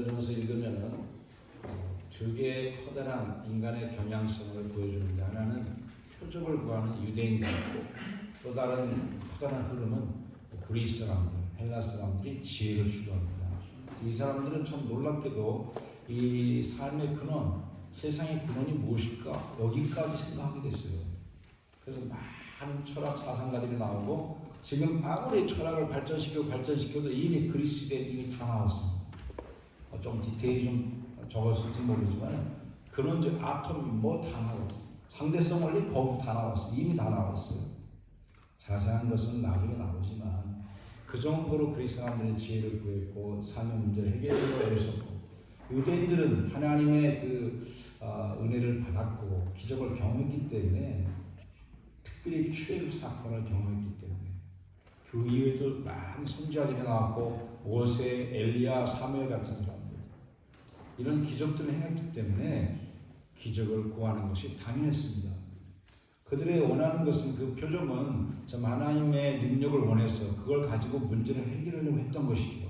전서 읽으면은 두 개의 커다란 인간의 경향성을 보여주는데, 하나는 표적을 구하는 유대인들이 있고, 또 다른 커다란 흐름은 그리스 사람들, 헬라 사람들이 지혜를 추구합니다. 이 사람들은 참 놀랍게도 이 삶의 근원, 세상의 근원이 무엇일까? 여기까지 생각하게 됐어요. 그래서 많은 철학 사상가들이 나오고, 지금 아무리 철학을 발전시켜도 이미 그리스 시대에 이미 다 나왔습니다. 좀 디테일이 좀 적었을지 모르지만 근원적 아톰이 뭐 다 나왔어요. 상대성 원리 거기 다 나왔어요. 이미 다 나왔어요. 자세한 것은 나중에 나오지만 그 정도로 그리스 사람들이 지혜를 구했고 삶의 문제를 해결하려고 애를 썼고, 유대인들은 하나님의 은혜를 받았고 기적을 경험했기 때문에, 특별히 출애굽 사건을 경험했기 때문에, 그 이후에도 많은 선지자들이 나왔고 모세, 엘리야, 사무엘 같은 사람들, 이런 기적들을 행했기 때문에 기적을 구하는 것이 당연했습니다. 그들의 원하는 것은, 그 표적은 좀 하나님의 능력을 원해서 그걸 가지고 문제를 해결하려고 했던 것이죠.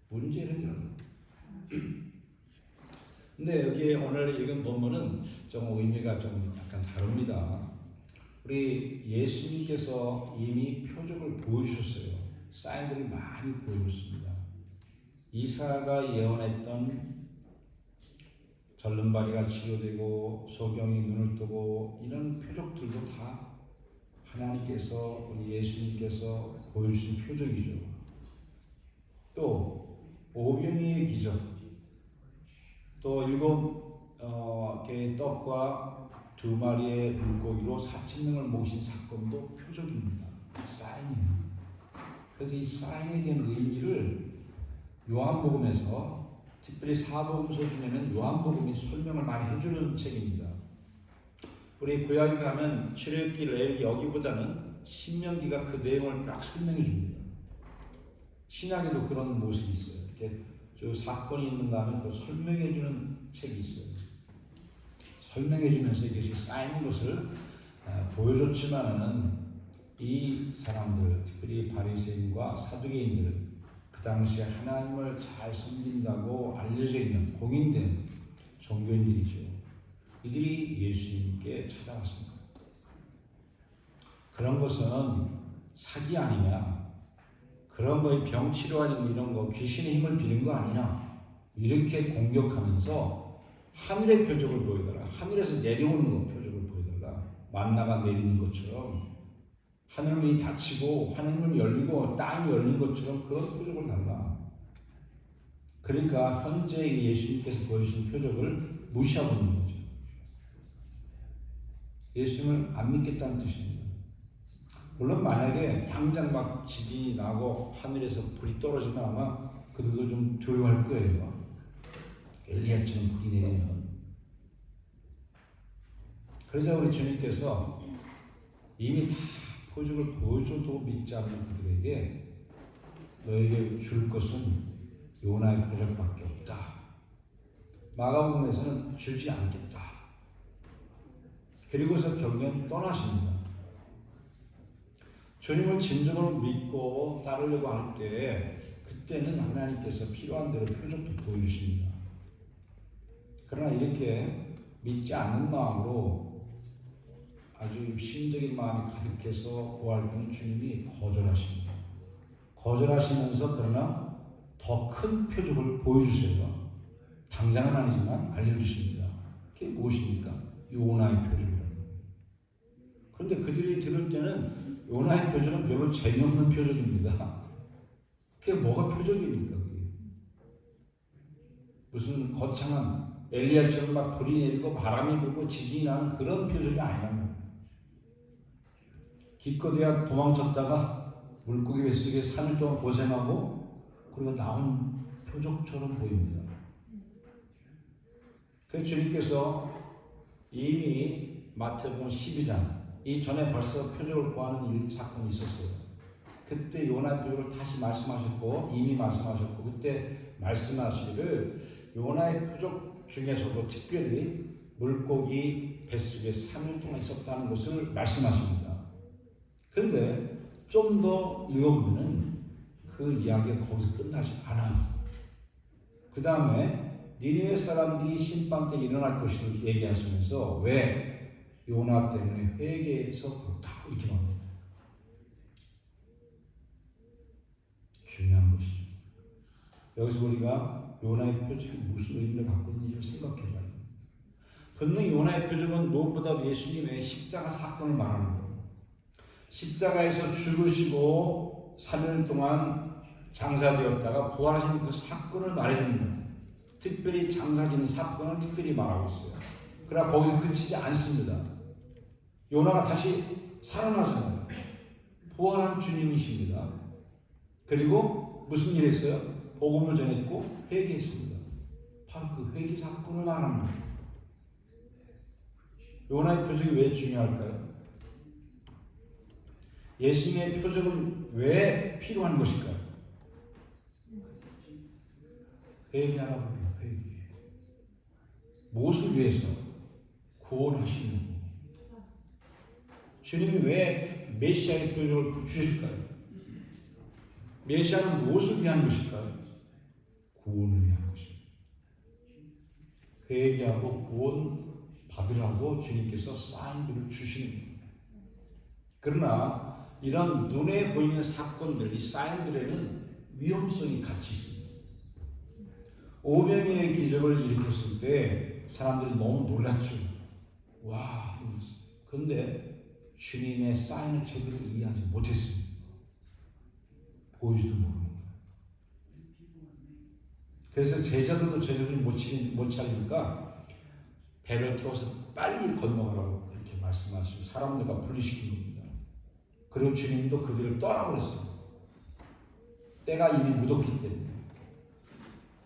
문제를 해결하려고. 근데 여기에 오늘 읽은 본문은 좀 의미가 좀 약간 다릅니다. 우리 예수님께서 이미 표적을 보여주셨어요. 사인들을 많이 보여줬습니다. 이사야가 예언했던 절름발이가 치료되고 소경이 눈을 뜨고 이런 표적들도 다 하나님께서, 우리 예수님께서 보여주신 표적이죠. 또 오병이의 기적, 또 7개의 떡과 2마리의 물고기로 4,000명을 모신 사건도 표적입니다. 사인이에요. 그래서 이 사인에 대한 의미를 요한복음에서, 특별히 사복음서 중에는 요한복음이 설명을 많이 해주는 책입니다. 우리 구약에 가면 출애굽기, 레위기, 여기보다는 신명기가 그 내용을 쫙 설명해 줍니다. 신약에도 그런 모습이 있어요. 이렇게 저 사건이 있는가 하면 또 설명해 주는 책이 있어요. 설명해 주면서 이것이 쌓이는 것을 보여줬지만은, 이 사람들, 특별히 바리새인과 사두개인들, 그 당시에 하나님을 잘 섬긴다고 알려져 있는 공인된 종교인들이죠. 이들이 예수님께 찾아왔습니다. 그런 것은 사기 아니냐, 그런 거에 병 치료하는 이런 거, 귀신의 힘을 비는 거 아니냐, 이렇게 공격하면서 하늘의 표적을 보여달라, 하늘에서 내려오는 거 표적을 보여달라, 만나가 내리는 것처럼, 하늘문이 닫히고 하늘문이 열리고 땅이 열린 것처럼 그런 표적을 달라. 그러니까 현재 예수님께서 보여주신 표적을 무시하고 있는 거죠. 예수님을 안 믿겠다는 뜻입니다. 물론 만약에 당장 막 지진이 나고 하늘에서 불이 떨어지면 아마 그들도 좀 두려워할 거예요. 엘리야처럼 불이 내리면. 그래서 우리 주님께서 이미 다 표적을 보여줘도 믿지 않는 그들에게 너에게 줄 것은 요나의 표적밖에 없다. 마가복음에서는 주지 않겠다. 그리고서 경영 떠나십니다. 주님을 진정으로 믿고 따르려고 할 때, 그때는 하나님께서 필요한 대로 표적도 보여주십니다. 그러나 이렇게 믿지 않는 마음으로, 아주 신적인 마음이 가득해서 구할 때는 주님이 거절하십니다. 거절하시면서 그러나 더 큰 표적을 보여주세요. 당장은 아니지만 알려주십니다. 그게 무엇입니까? 요나의 표적이라는 거예요. 그런데 그들이 들을 때는 요나의 표적은 별로 재미없는 표적입니다. 그게 뭐가 표적입니까? 그게? 무슨 거창한 엘리야처럼 막 불이 내리고 바람이 불고 지진이 나는 그런 표적이 아니란 말이에요. 기껏해야 도망쳤다가 물고기 뱃속에 3일 동안 고생하고 그리고 나온 표적처럼 보입니다. 그래서 주님께서 이미 마태복음 12장 이전에 벌써 표적을 구하는 사건이 있었어요. 그때 요나 표적을 다시 말씀하셨고, 이미 말씀하셨고, 그때 말씀하시기를 요나의 표적 중에서도 특별히 물고기 뱃속에 3일 동안 있었다는 것을 말씀하십니다. 그런데 좀 더 읽어보면 그 이야기가 거기서 끝나지 않아요. 그 다음에 니느웨 사람들이 심판 때 일어날 것을 얘기하시면서 왜 요나 때문에 회개해서 다 이렇게 말합니다. 중요한 것이죠. 여기서 우리가 요나의 표적이 무슨 의미를 갖고 있는지를 생각해봐야 됩니다. 분명히 요나의 표적은 무엇보다 예수님의 십자가 사건을 말하는 거예요. 십자가에서 죽으시고 3일 동안 장사되었다가 부활하신 그 사건을 말해주는 거예요. 특별히 장사지는 사건을 특별히 말하고 있어요. 그러나 거기서 그치지 않습니다. 요나가 다시 살아나잖아요. 부활한 주님이십니다. 그리고 무슨 일 했어요? 복음을 전했고 회개했습니다. 바로 그 회개 사건을 말하는 거예요. 요나의 표적이 왜 중요할까요? 예수님의 표적은 왜 필요한 것일까요? 회개하라고 해요. 회개. 무엇을 위해서? 구원하시는 분. 주님이 왜 메시아의 표적을 주실까요? 메시아는 무엇을 위한 것일까요? 구원을 위한 것입니다. 회개하고 구원 받으라고 주님께서 사인들을 주시는 겁니다. 그러나 이런 눈에 보이는 사건들, 이 사인들에는 위험성이 같이 있습니다. 오병이의 기적을 일으켰을 때 사람들이 너무 놀랐죠. 와, 그런데 주님의 사인을 제대로 이해하지 못했습니다. 보이지도 모르는 거예요. 그래서 제자들도 제자들이 못 차리니까 배를 태워서 빨리 건너가라고 그렇게 말씀하시고 사람들과 분리시킨 겁니다. 그리고 주님도 그들을 떠나버렸어요. 때가 이미 묻었기 때문에.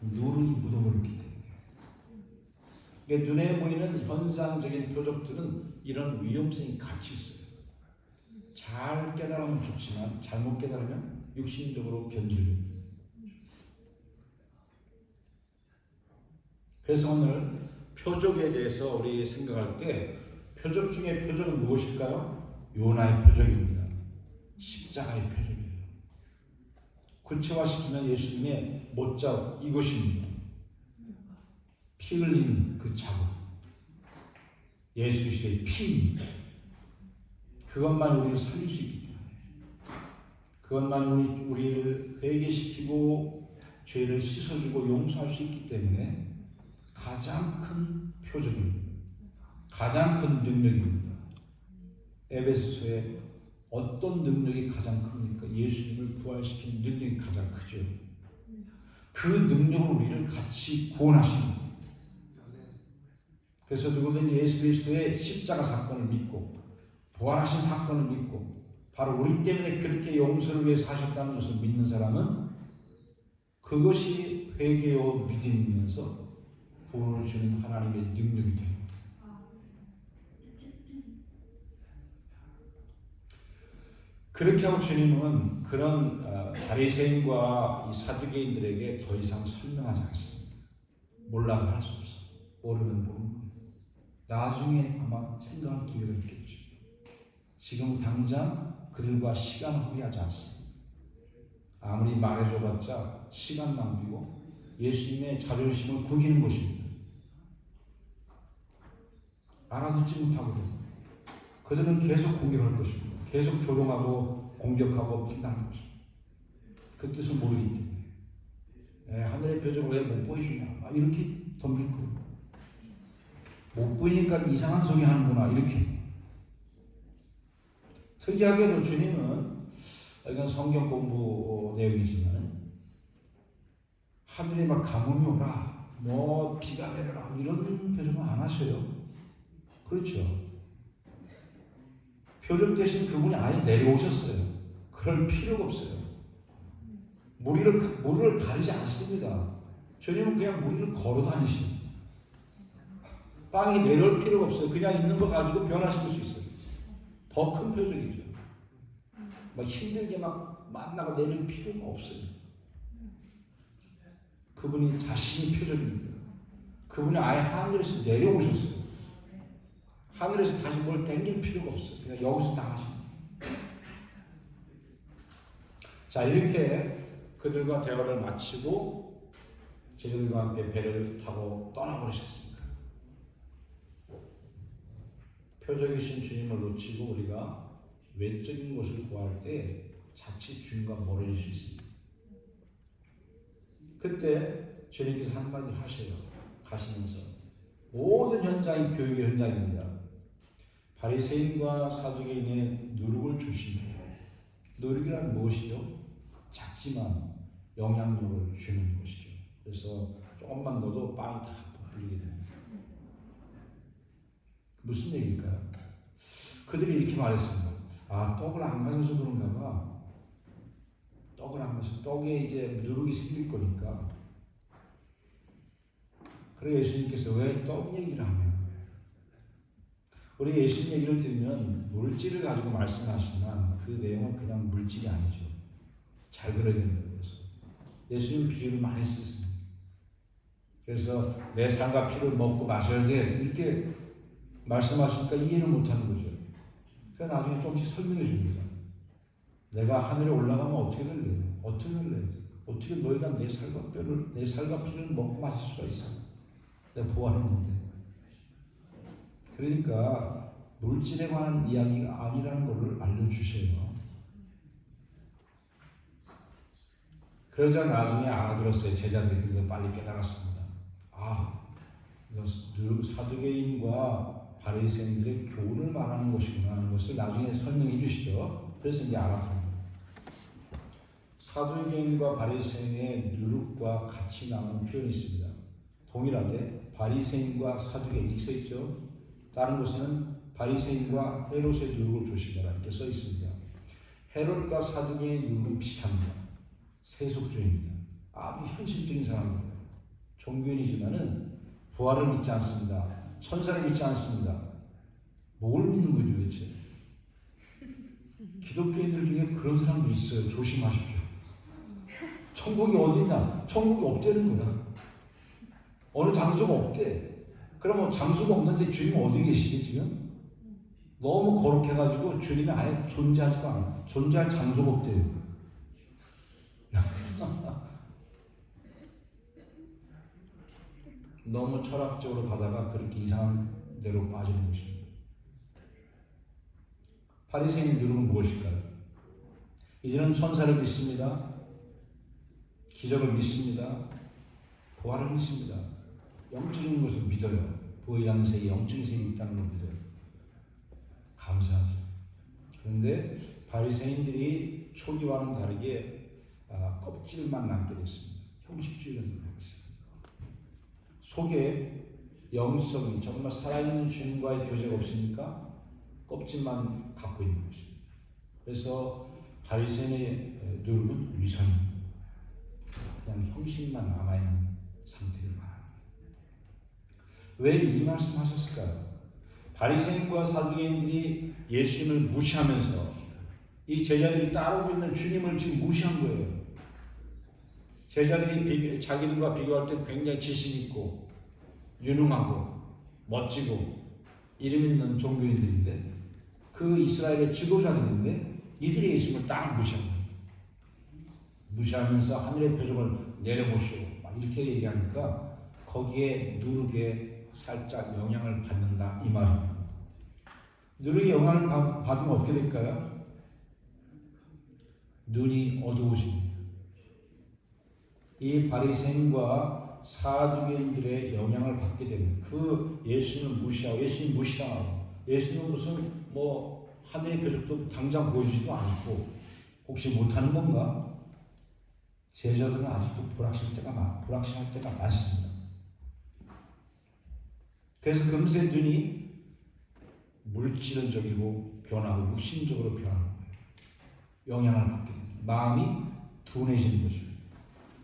누룩이 묻어버렸기 때문에. 그러니까 눈에 보이는 현상적인 표적들은 이런 위험성이 같이 있어요. 잘 깨달으면 좋지만 잘못 깨달으면 육신적으로 변질됩니다. 그래서 오늘 표적에 대해서 우리 생각할 때 표적 중에 표적은 무엇일까요? 요나의 표적입니다. 십자가의 표적이에요. 구체화시키면 예수님의 못자국 이것입니다. 피 흘린 그 자국, 예수 그리스도의 피입니다. 그것만 우리를 살릴 수 있기 때문에, 그것만 우리를 회개시키고 죄를 씻어주고 용서할 수 있기 때문에 가장 큰 표적입니다. 가장 큰 능력입니다. 에베소서에 어떤 능력이 가장 큽니까? 예수님을 부활시키는 능력이 가장 크죠. 그 능력으로 우리를 같이 구원하십니다. 그래서 누구든 예수 그리스도의 십자가 사건을 믿고 부활하신 사건을 믿고 바로 우리 때문에 그렇게 용서를 위해 사셨다는 것을 믿는 사람은 그것이 회개요 믿음이면서 구원을 주는 하나님의 능력이 됩니다. 그렇게 하고 주님은 그런 바리새인과 이 사두개인들에게 더 이상 설명하지 않습니다. 몰라도 할 수 없어. 모르면 모르는 거예요. 나중에 아마 생각할 기회가 있겠죠. 지금 당장 그들과 시간 허비하지 않습니다. 아무리 말해줘봤자 시간 낭비고 예수님의 자존심을 구기는 것입니다. 알아듣지 못하거든요. 그들은 계속 공격할 것입니다. 계속 조롱하고 공격하고 판단할 것입니다. 그 뜻을 모르기 때문에 하늘의 표적을 왜 못 보여주냐 이렇게 덤빌 거예요. 못 보이니까 이상한 소리 하는구나 이렇게. 특이하게도 주님은 이건 성경 공부 내용이지만 하늘에 막 가뭄이 오라 뭐 비가 내려라 이런 표정은 안 하셔요. 그렇죠. 표적 대신 그분이 아예 내려오셨어요. 그럴 필요가 없어요. 무리를 가리지 않습니다. 주님은 그냥 무리를 걸어 다니십니다. 땅에 내려올 필요가 없어요. 그냥 있는 거 가지고 변화시킬 수 있어요. 더 큰 표적이죠. 막 힘들게 막 만나고 내릴 필요가 없어요. 그분이 자신이 표적입니다. 그분이 아예 하늘에서 내려오셨어요. 하늘에서 다시 뭘 당길 필요가 없어요. 그냥 여기서 다 하십니다. 자, 이렇게 그들과 대화를 마치고 제자들과 함께 배를 타고 떠나버리셨습니다. 표적이신 주님을 놓치고 우리가 외적인 것을 구할 때 자칫 주님과 멀어질 수 있습니다. 그때 주님께서 한마디를 하셔요. 가시면서 모든 현장이 교육의 현장입니다. 바리새인과 사두개인의 누룩을 조심해요. 누룩이란 무엇이죠? 작지만 영향력을 주는 것이죠. 그래서 조금만 넣어도 빵이 다 부풀리게 됩니다. 무슨 얘기일까요? 그들이 이렇게 말했습니다. 아, 떡을 안 가져서 그런가 봐. 떡을 안 가져서 떡에 이제 누룩이 생길 거니까. 그래서 예수님께서 왜 떡 얘기를 하면 우리 예수님 얘기를 들으면 물질을 가지고 말씀하시지만 그 내용은 그냥 물질이 아니죠. 잘 들어야 된다고 해서 예수님 비유를 많이 쓰십니다. 그래서 내 살과 피를 먹고 마셔야 돼 이렇게 말씀하시니까 이해를 못하는 거죠. 그러니까 나중에 조금씩 설명해 줍니다. 내가 하늘에 올라가면 어떻게 될래? 어떻게 될래? 어떻게 너희가 내 살과 피를 먹고 마실 수가 있어? 내가 부활했는데. 그러니까 물질에 관한 이야기가 아니라는 것을 알려주셔요. 그러자 나중에 알아들었어요. 제자들이. 그래서 빨리 깨달았습니다. 아, 사두개인과 바리새인들의 교훈을 말하는 것이구나 하는 것을 나중에 설명해 주시죠. 그래서 이제 알았습니다. 사두개인과 바리새인의 누룩과 같이 나오는 표현이 있습니다. 동일하게 바리새인과 사두개인 이렇게 써 있죠. 다른 곳에는 바리새인과 헤롯의 누룩을 조심하라 이렇게 써 있습니다. 헤롯과 사두개인의 누룩은 비슷합니다. 세속주의입니다. 아주 현실적인 사람입니다. 종교인이지만은 부활을 믿지 않습니다. 천사를 믿지 않습니다. 뭘 믿는 거죠 도대체? 기독교인들 중에 그런 사람도 있어요. 조심하십시오. 천국이 어디냐? 천국이 없다는 거야. 어느 장소가 없대. 그러면 장소가 없는데 주님은 어디 계시게 지금? 너무 거룩해가지고 주님이 아예 존재하지도 않아요. 존재할 장소가 없대요. 너무 철학적으로 가다가 그렇게 이상한 데로 빠지는 것입니다. 바리새인 누룩은 무엇일까요? 이제는 천사를 믿습니다. 기적을 믿습니다. 부활을 믿습니다. 영적인 것을 믿어요. 보이지 않는 세계, 영적인 세계에 있다는 걸 믿어요. 감사하죠. 그런데 바리새인들이 초기와는 다르게 껍질만 남게 됐습니다. 형식주의를 하고 있습니다. 속에 영성이 정말 살아있는 주님과의 교제가 없으니까 껍질만 갖고 있는 것입니다. 그래서 바리새인의 누룩은 위선입니다. 그냥 형식만 남아있는 상태를 말합니다. 왜 이 말씀하셨을까요? 바리새인과 사두개인들이 예수님을 무시하면서 이 제자들이 따르고 있는 주님을 지금 무시한 거예요. 제자들이 자기들과 비교할 때 굉장히 지식 있고 유능하고 멋지고 이름 있는 종교인들인데 그 이스라엘의 지도자들인데 이들이 예수님을 딱 무시한 거예요. 무시하면서 하늘의 표적을 내려보시오 막 이렇게 얘기하니까 거기에 누룩에 살짝 영향을 받는다 이 말입니다. 누룩에 영향을 받으면 어떻게 될까요? 눈이 어두워집니다. 이 바리새인과 사두개인들의 영향을 받게 되는 그 예수님을 무시하고 예수님 무시당하고 예수님은 무슨 하늘의 표적도 당장 보이지도 않고 혹시 못하는 건가? 제자들은 아직도 불확실할 때가 많습니다. 그래서 금세 눈이 물질적이고 변하고 육신적으로 변하는 거예요. 영향을 받게 됩니다. 마음이 둔해지는 것입니다.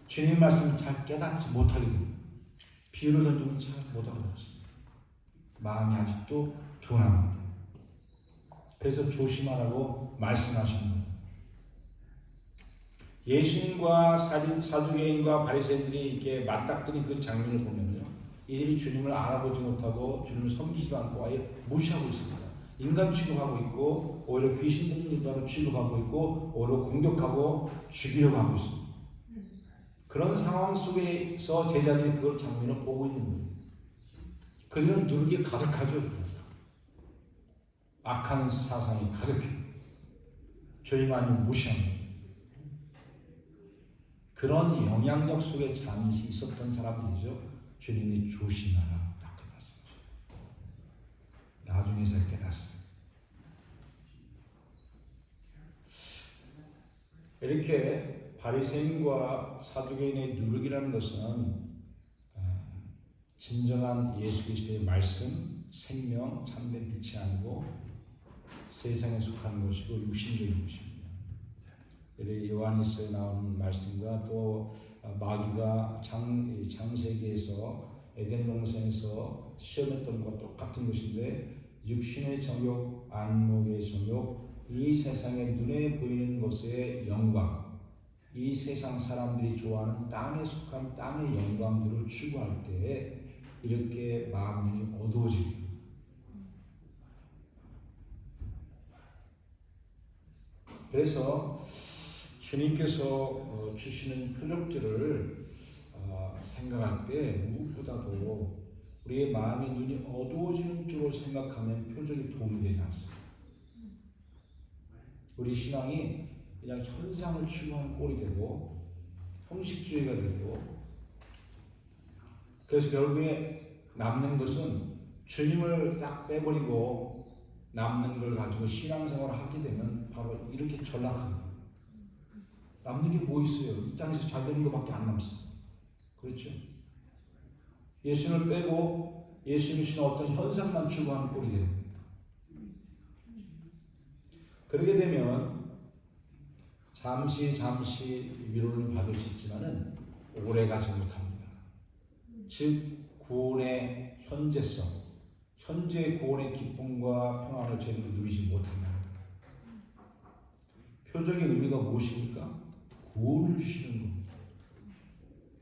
주님 말씀을 잘 깨닫지 못하게 됩니다. 비유를 던지면 잘 못하게 됩니다. 마음이 아직도 둔합니다. 그래서 조심하라고 말씀하시는 거예요. 예수님과 사두개인과 바리새인들이 이렇게 맞닥뜨린 그 장면을 보면요, 이들이 주님을 알아보지 못하고 주님을 섬기지도 않고 아예 무시하고 있습니다. 인간 취급하고 있고 오히려 귀신 들린 자로 취급하고 있고 오히려 공격하고 죽이려고 하고 있습니다. 그런 상황 속에서 제자들이 그걸 장면을 보고 있는 거예요. 그들은 누르기에 가득하죠. 악한 사상이 가득해. 죄만이 무시합니다. 그런 영향력 속에 잠시 있었던 사람들이죠. 주님이 조심하라 딱 깨닫습니다. 나중에서 깨닫습니다. 이렇게 바리새인과 사두개인의 누룩이라는 것은 진정한 예수 그리스도의 말씀, 생명, 참된 빛이 아니고 세상에 속한 것이고 육신적인 것입니다. 요한일서에 나오는 말씀과 또 마귀가 창세기에서 에덴 동산에서 시험했던 것과 똑같은 것인데 육신의 정욕, 안목의 정욕, 이 세상에 눈에 보이는 것의 영광, 이 세상 사람들이 좋아하는 땅에 속한 땅의 영광들을 추구할 때 이렇게 마음이 어두워집니다. 그래서 주님께서 주시는 표적들을 생각할 때 무엇보다도 우리의 마음의 눈이 어두워지는 쪽으로 생각하면 표적이 도움이 되지 않습니다. 우리 신앙이 그냥 현상을 추구하는 꼴이 되고 형식주의가 되고 그래서 결국에 남는 것은 주님을 싹 빼버리고 남는 걸 가지고 신앙생활을 하게 되면 바로 이렇게 전락합니다. 남는 게 뭐 있어요? 이 땅에서 잘 되는 것밖에 안 남습니다. 그렇죠? 예수님을 빼고 예수님이 주신 어떤 현상만 추구하는 꼴이 되는 거예요. 그러게 되면 잠시 위로를 받을 수 있지만은 오래 가지 못합니다. 즉 구원의 현재성, 현재 구원의 기쁨과 평안을 제대로 누리지 못한다. 표적의 의미가 무엇입니까? 구원을 주시는 겁니다.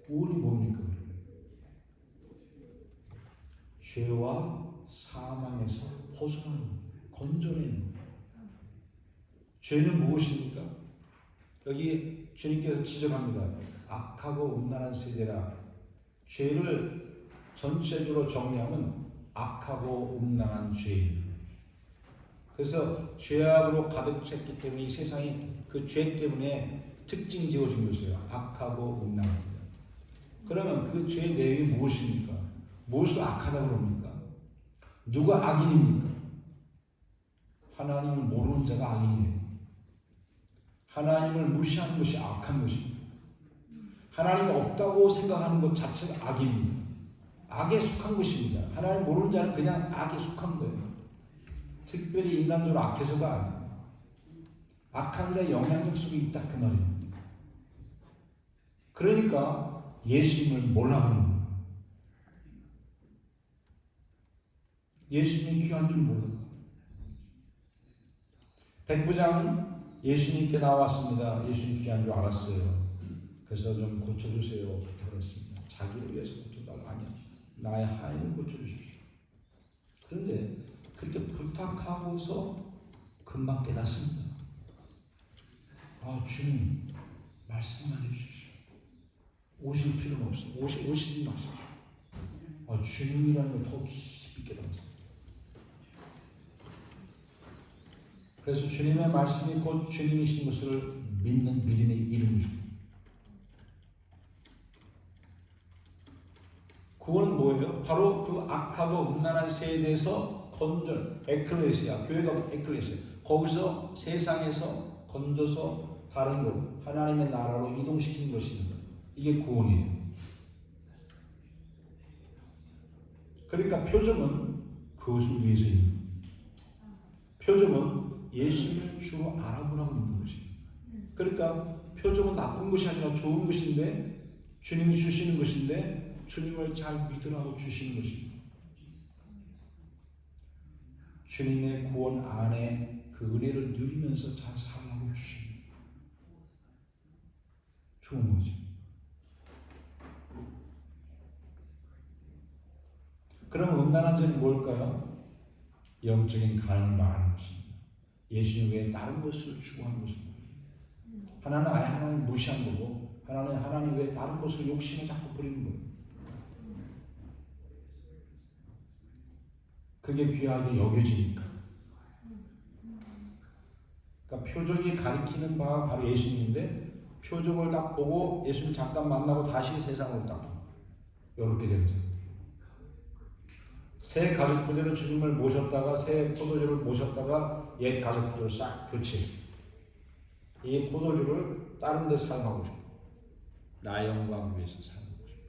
구원이 뭡니까? 죄와 사망에서 벗어나는, 건져내는. 죄는 무엇입니까? 여기 주님께서 지적합니다. 악하고 음란한 세대라. 죄를 전체적으로 정리하면 악하고 음란한 죄입니다. 그래서 죄악으로 가득 찼기 때문에 이 세상이 그 죄 때문에 특징 지어진 것이에요. 악하고 음란합니다. 그러면 그 죄의 내용이 무엇입니까? 무엇을 악하다고 그럽니까? 누가 악인입니까? 하나님을 모르는 자가 악인이에요. 하나님을 무시하는 것이 악한 것입니다. 하나님이 없다고 생각하는 것 자체가 악입니다. 악에 속한 것입니다. 하나님 모르는 자는 그냥 악에 속한 거예요. 특별히 인간적으로 악해서가 아니에요. 악한 자의 영향력 속에 있다 그 말입니다. 그러니까 예수님을 몰라하는 거예요. 예수님이 귀한 줄 모르는 거예요. 백부장은 예수님께 나왔습니다. 예수님 귀한 줄 알았어요. 그래서 좀 고쳐주세요. 부탁했습니다. 자기를 위해서 고쳐달라. 아니야. 나의 하인을 고쳐주십시오. 그런데 그렇게 부탁하고서 금방 깨닫습니다. 주님 말씀만 해주십시오. 오실 필요는 없어요. 오시지 마십시오. 주님이라는 걸 더 깊이 깨닫습니다. 그래서 주님의 말씀이 곧 주님이신 것을 믿는 믿음의 이름입니다. 구원은 뭐예요? 바로 그 악하고 음란한 세대에서 건절, 에클레시아, 교회가 에클레시아, 거기서 세상에서 건져서 다른 곳, 하나님의 나라로 이동시키는 것입니다. 이게 구원이에요. 그러니까 표적은 그것을 위해서입니다. 표적은 예수님을 주로 알아보라고 있는 것입니다. 그러니까 표적은 나쁜 것이 아니라 좋은 것인데 주님이 주시는 것인데 주님을 잘 믿으라고 주시는 것입니다. 주님의 구원 안에 그 은혜를 누리면서 잘 살라고 주십니다. 좋은 거죠. 그럼 음란한 죄는 뭘까요? 영적인 가난을 말하는 것입니다. 예수님 외에 다른 것을 추구하는 것입니다. 하나는 아예 하나님 무시한 거고 하나님 왜 다른 것을 욕심을 자꾸 부리는 거예요? 그게 귀하게 여겨지니까. 그러니까 표적이 가리키는 바가 바로 예수님인데 표적을 딱 보고 예수님 잠깐 만나고 다시 세상으로 딱 이렇게 되는 거죠. 새 가족 부대로 주님을 모셨다가 새 포도주를 모셨다가 옛 가족 부대로 싹 교체. 이 포도주를 다른 데 사용하고 싶어. 나의 영광을 위해서 사용하고 싶어.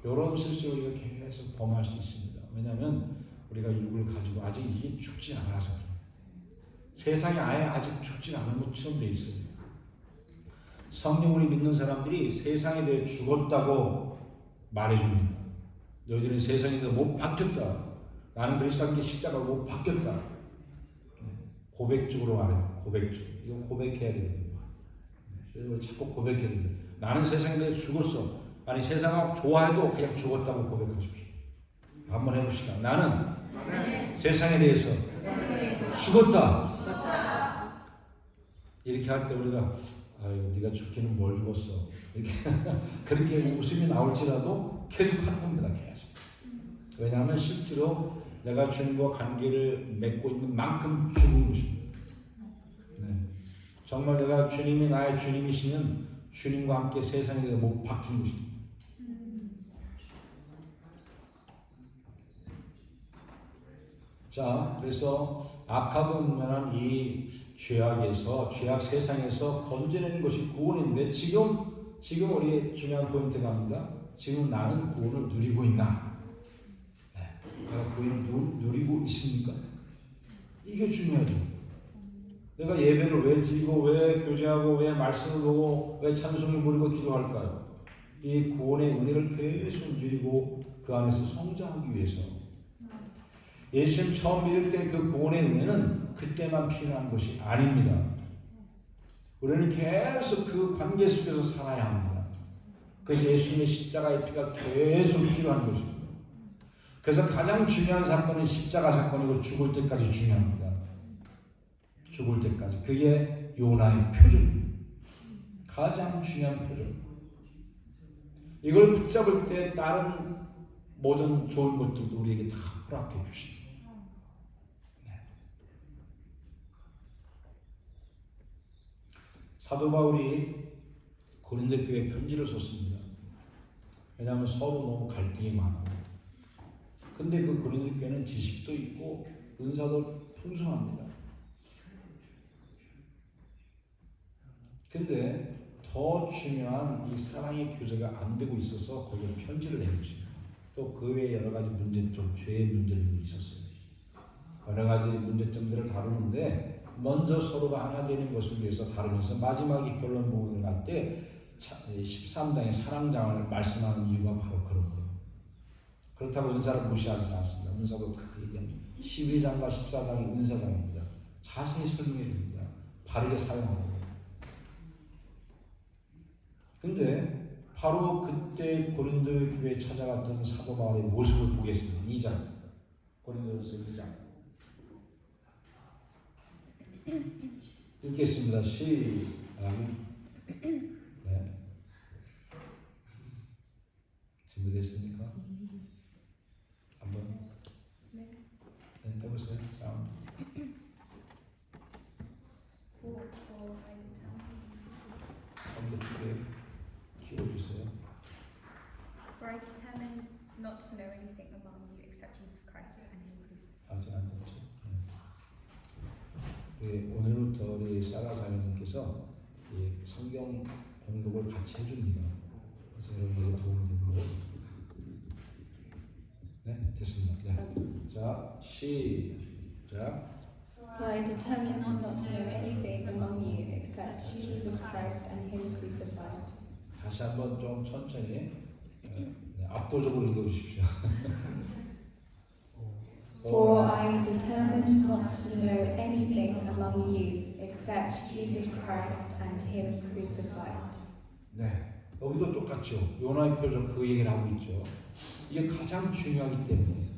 이런 실수 우리가 계속 범할 수 있습니다. 왜냐하면 우리가 육을 가지고 아직 이게 죽지 않아서 세상에 아예 아직 죽지 않은 것처럼 돼 있어요. 성령을 믿는 사람들이 세상에 대해 죽었다고 말해줍니다. 너희들은 세상에 대해 못 바뀌었다. 나는 그리스도 함께 십자가로 못 바뀌었다. 고백적으로 말해요. 고백적으로. 이거 고백해야 되거든요. 그래서 자꾸 고백해야 됩니다. 나는 세상에 대해 죽었어. 아니 세상을 좋아해도 그냥 죽었다고 고백하십시오. 한번 해봅시다. 나는 세상에 대해서 죽었다. 이렇게 할 때 우리가 아유 네가 죽기는 뭘 죽었어. 이렇게 그렇게 웃음이 나올지라도 계속 하는 겁니다. 계속. 왜냐하면 실제로 내가 주님과 관계를 맺고 있는 만큼 죽은 것입니다. 네. 정말 내가 주님이 나의 주님이시면 주님과 함께 세상에 대해 못 박힌 것입니다. 자, 그래서 악하고 음란한 이 죄악 세상에서 건져내는 것이 구원인데 지금 우리 중요한 포인트가 갑니다. 지금 나는 구원을 누리고 있나? 네. 내가 구원을 누리고 있습니까? 이게 중요하죠. 내가 예배를 왜 드리고 왜 교제하고 왜 말씀을 보고 왜 찬송을 부르고 기도할까요? 이 구원의 은혜를 계속 누리고 그 안에서 성장하기 위해서. 예수님 처음 믿을 때 그 구원의 은혜는 그때만 필요한 것이 아닙니다. 우리는 계속 그 관계 속에서 살아야 합니다. 그래서 예수님의 십자가의 피가 계속 필요한 것입니다. 그래서 가장 중요한 사건은 십자가 사건이고 죽을 때까지 중요합니다. 죽을 때까지. 그게 요나의 표적입니다. 가장 중요한 표적. 이걸 붙잡을 때 다른 모든 좋은 것들도 우리에게 다 허락해 주십니다. 사도 바울이 고린도 교회에 편지를 썼습니다. 왜냐하면 서로 너무 갈등이 많아요. 근데 그 고린도 교회는 지식도 있고 은사도 풍성합니다. 근데 더 중요한 이 사랑의 교제가 안 되고 있어서 거기에 편지를 낸 것입니다. 또 그 외에 여러 가지 문제점, 죄의 문제들이 있었어요. 여러 가지 문제점들을 다루는데 먼저 서로가 하나 되는 것을 위해서 다루면서 마지막에 결론 부분을 갈 때 13장의 사랑장을 말씀하는 이유가 바로 그런 거예요. 그렇다고 은사를 무시하지 않습니다. 은사도 크게 얘기합니다. 12장과 14장이 은사장입니다. 자세히 설명해 줍니다. 바르게 사용하고. 근데 바로 그때 고린도 교회에 찾아갔던 사도 바울의 모습을 보겠습니다. 2장. 고린도전서 2장. 읽겠습니다. 시작. 네. 준비됐습니까? 한번 네, 해보세요. 싸움. 한번 크게 키워주세요. For I determined not to know anything among you except Jesus Christ and Him crucified. 아직 안 됐죠? 네. 오늘부터 우리 사라 자매님께서 성경 공독을 같이 해줍니다. 그래서 여러분에게 도움이 되도록. 네, 됐습니다. 네. 자, 시작. For I determined not to know anything among you except Jesus Christ and Him crucified. 다시 한번 좀 천천히 압도적으로 읽어주십시오. For I determined not to know anything among you except Jesus Christ and Him crucified. 네, 여기도 똑같죠. 요나의 표정 그 얘기를 하고 있죠. 이게 가장 중요하기 때문에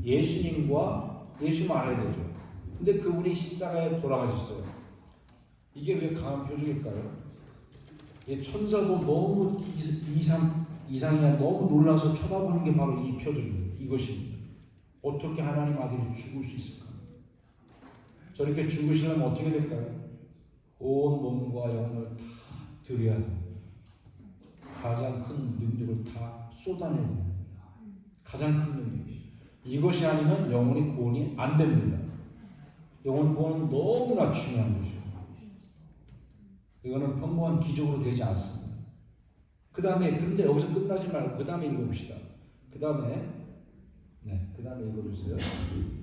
예수님과 예수님 알아야 되죠. 근데 그분이 십자가에 돌아가셨어요. 이게 왜 강한 표적일까요? 이 천사도 너무 이상이야 너무 놀라서 쳐다보는 게 바로 이 표정입니다. 이것입니다. 어떻게 하나님 아들이 죽을 수 있을까? 저렇게 죽으시려면 어떻게 될까요? 온 몸과 영혼을 다 드려야 됩니다. 가장 큰 능력을 다 쏟아내야 됩니다. 가장 큰 능력이. 이것이 아니면 영혼이 구원이 안 됩니다. 영혼 구원은 너무나 중요한 것이죠. 이거는 평범한 기적으로 되지 않습니다. 그 다음에 그런데 여기서 끝나지 말고 그 다음에 읽어봅시다. 그 다음에 읽어주세요.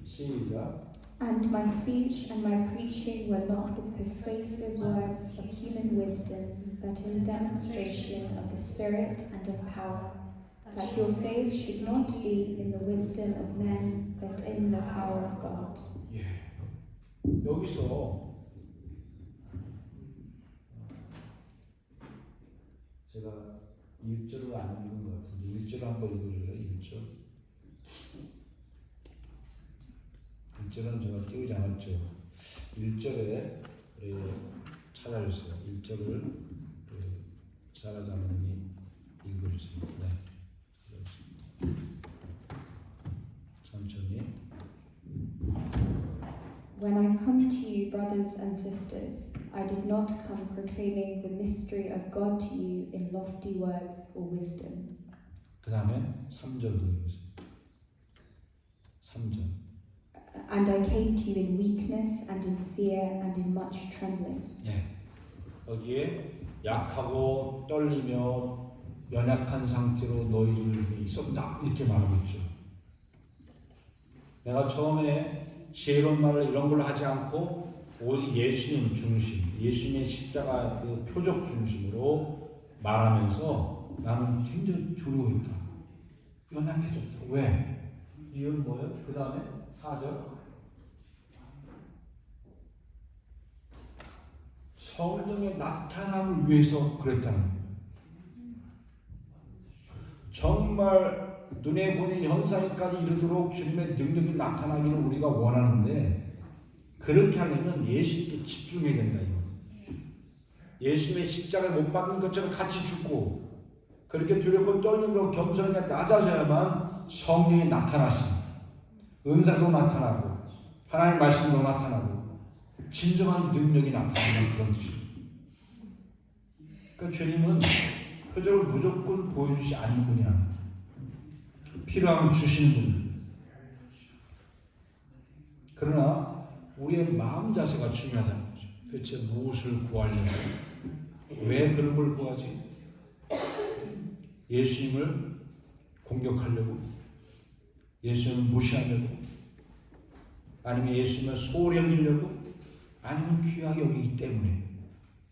시작. And my speech and my preaching were not with persuasive words of human wisdom, but in demonstration of the Spirit and of power, that your faith should not be in the wisdom of men, but in the power of God. 예. 여기서 제가 1절을 안 읽은 것 같은데 1절을 한번 읽어줄래요? 1절. 1절은 제가 띄우지 않았죠. 1절에 찾아주세요. 1절을 사라 자매님이 읽어주세요. 네. 천천히. When I come to you, brothers and sisters, I did not come proclaiming the mystery of God to you in lofty words or wisdom. 그 다음에 3절 읽으세요. 3절. And I came to you in weakness and in fear and in much trembling. 예. 여기에 약하고 떨리며 연약한 상태로 너희들 중에 있었다 이렇게 말하고 있죠. 내가 처음에 지혜로운 말을 이런 걸 하지 않고 오직 예수님 중심, 예수님의 십자가 그 표적 중심으로 말하면서 나는 굉장히 두려워했다. 연약해졌다. 왜? 이유는 뭐예요? 그 다음에 4절. 성령의 나타남을 위해서 그랬다는 거예요. 정말 눈에 보이는 현상까지 이르도록 주님의 능력이 나타나기를 우리가 원하는데 그렇게 하려면 예수님께 집중해야 된다. 예수님의 십자가에 못 박는 것처럼 같이 죽고 그렇게 두렵고 떨림으로 겸손하게 낮아져야만 성령이 나타나십니다. 은사도 나타나고 하나님의 말씀도 나타나고 진정한 능력이 나타나는 그런 뜻입니다. 그러니까 주님은 표적을 무조건 보여주지 않는 분이 아닙니다. 필요하면 주시는 분. 그러나 우리의 마음 자세가 중요하다는 거죠. 대체 무엇을 구하려고? 왜 그런 걸 구하지? 예수님을 공격하려고? 예수님을 무시하려고? 아니면 예수님을 소홀히 여기려고? 아니면 귀하게 여기기 때문에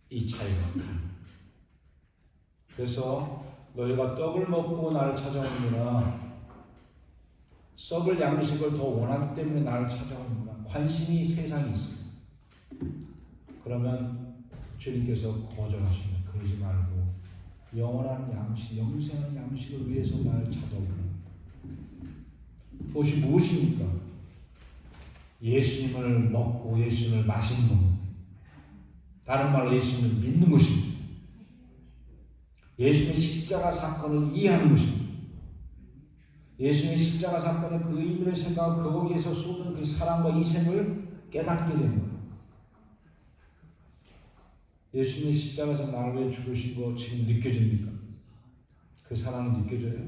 이 차이가 나타납니다. 그래서 너희가 떡을 먹고 나를 찾아오느냐 썩을 양식을 더 원하기 때문에 나를 찾아오는구나. 관심이 세상에 있습니다. 그러면 주님께서 거절하십니다. 그러지 말고 영원한 양식, 영생한 양식을 위해서 나를 찾아오구나. 그것이 무엇입니까? 예수님을 먹고 예수님을 마시는 겁니다. 다른 말로 예수님을 믿는 것입니다. 예수님의 십자가 사건을 이해하는 것입니다. 예수님의 십자가 사건의 그 의미를 생각하고 거기에서 쏟은 그 사랑과 희생을 깨닫게 됩니다. 예수님의 십자가에서 나를 위해 죽으신 거 지금 느껴집니까? 그 사랑이 느껴져요?